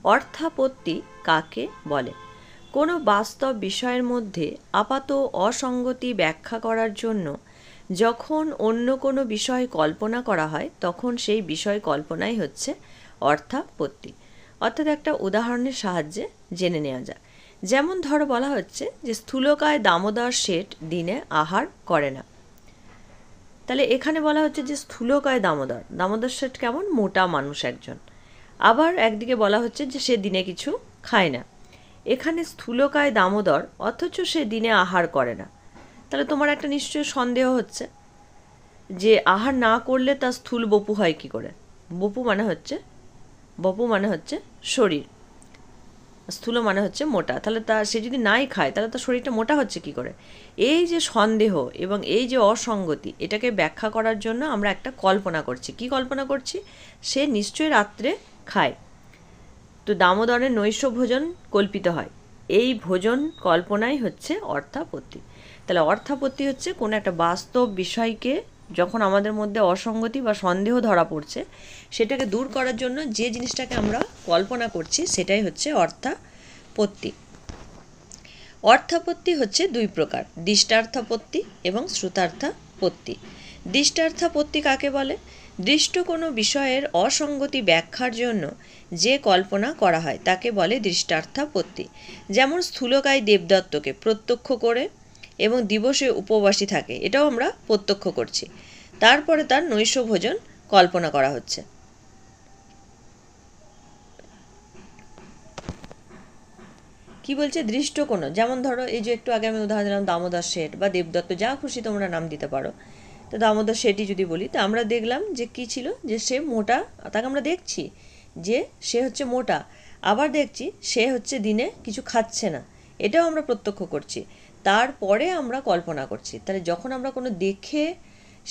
অর্থাপত্তি কাকে বলে? কোনো বাস্তব বিষয়ের মধ্যে আপাত অসঙ্গতি ব্যাখ্যা করার জন্য যখন অন্য কোনো বিষয় কল্পনা করা হয় তখন সেই বিষয় কল্পনাই হচ্ছে অর্থাপত্তি। অর্থাৎ একটা উদাহরণের সাহায্যে জেনে নেওয়া যাক। যেমন ধরো বলা হচ্ছে যে স্থূলকায় দামোদর শেঠ দিনে আহার করে না। তাহলে এখানে বলা হচ্ছে যে স্থূলকায় দামোদর, দামোদর শেঠ কেমন? মোটা মানুষ একজন। আবার একদিকে বলা হচ্ছে যে সে দিনে কিছু খায় না। এখানে স্থূলকায় দামোদর অথচ সে দিনে আহার করে না। তাহলে তোমার একটা নিশ্চয় সন্দেহ হচ্ছে যে আহার না করলে তার স্থূল বপু হয় কি করে? বপু মানে হচ্ছে শরীর, স্থূল মানে হচ্ছে মোটা। তাহলে সে যদি নাই খায় তাহলে তার শরীরটা মোটা হচ্ছে কি করে? এই যে সন্দেহ এবং এই যে অসঙ্গতি, এটাকে ব্যাখ্যা করার জন্য আমরা একটা কল্পনা করছি। কি কল্পনা করছি? সে নিশ্চয়ই রাত্রে খায়, তো দামোদরের নৈশ ভোজন কল্পিত হয়। এই ভোজন কল্পনাই হচ্ছে অর্থাপত্তি। তাহলে অর্থাপত্তি হচ্ছে কোনো একটা বাস্তব বিষয়কে যখন আমাদের মধ্যে অসঙ্গতি বা সন্দেহ ধরা পড়ছে, সেটাকে দূর করার জন্য যে জিনিসটাকে আমরা কল্পনা করছি সেটাই হচ্ছে অর্থাপত্তি। অর্থাপত্তি হচ্ছে দুই প্রকার, দৃষ্টার্থাপত্তি এবং শ্রুতার্থাপত্তি। দৃষ্টার্থাপত্তি কাকে বলে? দৃষ্ট কোনো বিষয়ের অসঙ্গতি ব্যাখ্যার জন্য যে কল্পনা করা হয় তাকে বলে দৃষ্টার্থাপত্তি। যেমন স্থূলকায় দেবদত্তকে প্রত্যক্ষ করে এবং দিবসে উপবাসী থাকে, এটাও আমরা প্রত্যক্ষ করছি। তারপরে তার নৈশ ভোজন কল্পনা করা হচ্ছে। কি বলছে? দৃষ্ট কোনো, যেমন ধরো এই যে একটু আগে আমি উদাহরণ দিলাম দামোদর শেঠ বা দেবদত্ত, যা খুশি তোমরা নাম দিতে পারো। তো দামোদর শেঠই যদি বলি, তো আমরা দেখলাম যে কি ছিল, যে সে মোটা, তাকে আমরা দেখছি যে সে হচ্ছে মোটা, আবার দেখছি সে হচ্ছে দিনে কিছু খাচ্ছে না, এটাও আমরা প্রত্যক্ষ করছি। তারপরে আমরা কল্পনা করছি। তাহলে যখন আমরা কোনো দেখে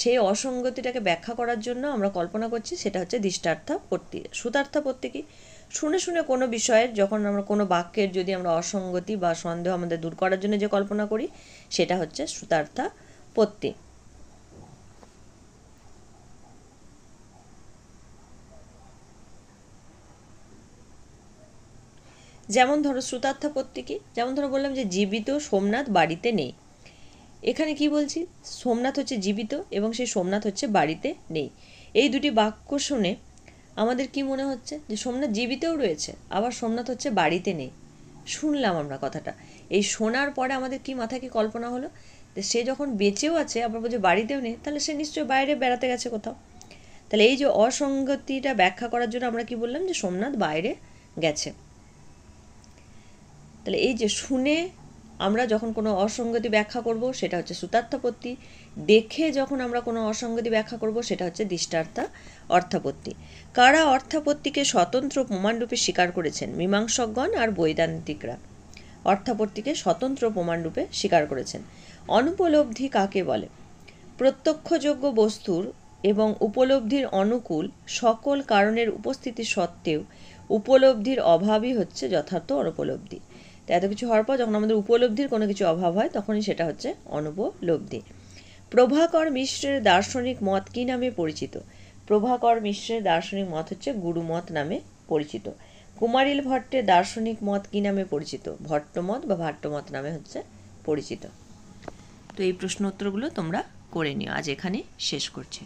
সেই অসঙ্গতিটাকে ব্যাখ্যা করার জন্য আমরা কল্পনা করছি, সেটা হচ্ছে দৃষ্টার্থাপত্তি। শ্রুতার্থাপত্তি কি? শুনে শুনে কোনো বিষয়ের, যখন আমরা কোনো বাক্যের যদি আমরা অসঙ্গতি বা সন্দেহ আমাদের দূর করার জন্য যে কল্পনা করি, সেটা হচ্ছে শ্রুতার্থাপত্তি। যেমন ধরো শ্রুতার্থাপত্তি কি? যেমন ধরো বললাম যে জীবিত সোমনাথ বাড়িতে নেই। এখানে কি বলছি? সোমনাথ হচ্ছে জীবিত এবং সেই সোমনাথ হচ্ছে বাড়িতে নেই। এই দুটি বাক্য শুনে আমাদের কি মনে হচ্ছে? যে সোমনাথ জীবিতও রয়েছে, আবার সোমনাথ হচ্ছে বাড়িতে নেই। শুনলাম আমরা কথাটা, এই শোনার পরে আমাদের কি মাথায় কি কল্পনা হলো? যে সে যখন বেঁচেও আছে আবার বলছে বাড়িতেও নেই, তাহলে সে নিশ্চয়ই বাইরে বেড়াতে গেছে কোথাও। তাহলে এই যে অসঙ্গতিটা ব্যাখ্যা করার জন্য আমরা কি বললাম? যে সোমনাথ বাইরে গেছে। তাহলে এই যে শুনে আমরা যখন কোনো অসঙ্গতি ব্যাখ্যা করব সেটা হচ্ছে শ্রুতার্থাপত্তি, দেখে যখন আমরা কোনো অসঙ্গতি ব্যাখ্যা করব সেটা হচ্ছে দৃষ্টার্থা অর্থাপত্তি। কারা অর্থাপত্তিকে স্বতন্ত্র প্রমাণরূপে স্বীকার করেছেন? মীমাংসকগণ আর বৈদান্তিকরা অর্থাপত্তিকে স্বতন্ত্র প্রমাণরূপে স্বীকার করেছেন। অনুপলব্ধি কাকে বলে? প্রত্যক্ষযোগ্য বস্তুর এবং উপলব্ধির অনুকূল সকল কারণের উপস্থিতি সত্ত্বেও উপলব্ধির অভাবই হচ্ছে যথার্থ অনুপলব্ধি। তো এত কিছু হওয়ার পর যখন আমাদের উপলব্ধির কোনো কিছু অভাব হয় তখনই সেটা হচ্ছে অনুপলব্ধি। প্রভাকর মিশ্রের দার্শনিক মত কী নামে পরিচিত? প্রভাকর মিশ্রের দার্শনিক মত হচ্ছে গুরুমত নামে পরিচিত। কুমারিল ভট্টের দার্শনিক মত কী নামে পরিচিত? ভট্টমত বা ভাট্টমত নামে হচ্ছে পরিচিত। তো এই প্রশ্ন উত্তরগুলো তোমরা করে নিও। আজ এখানে শেষ করছি।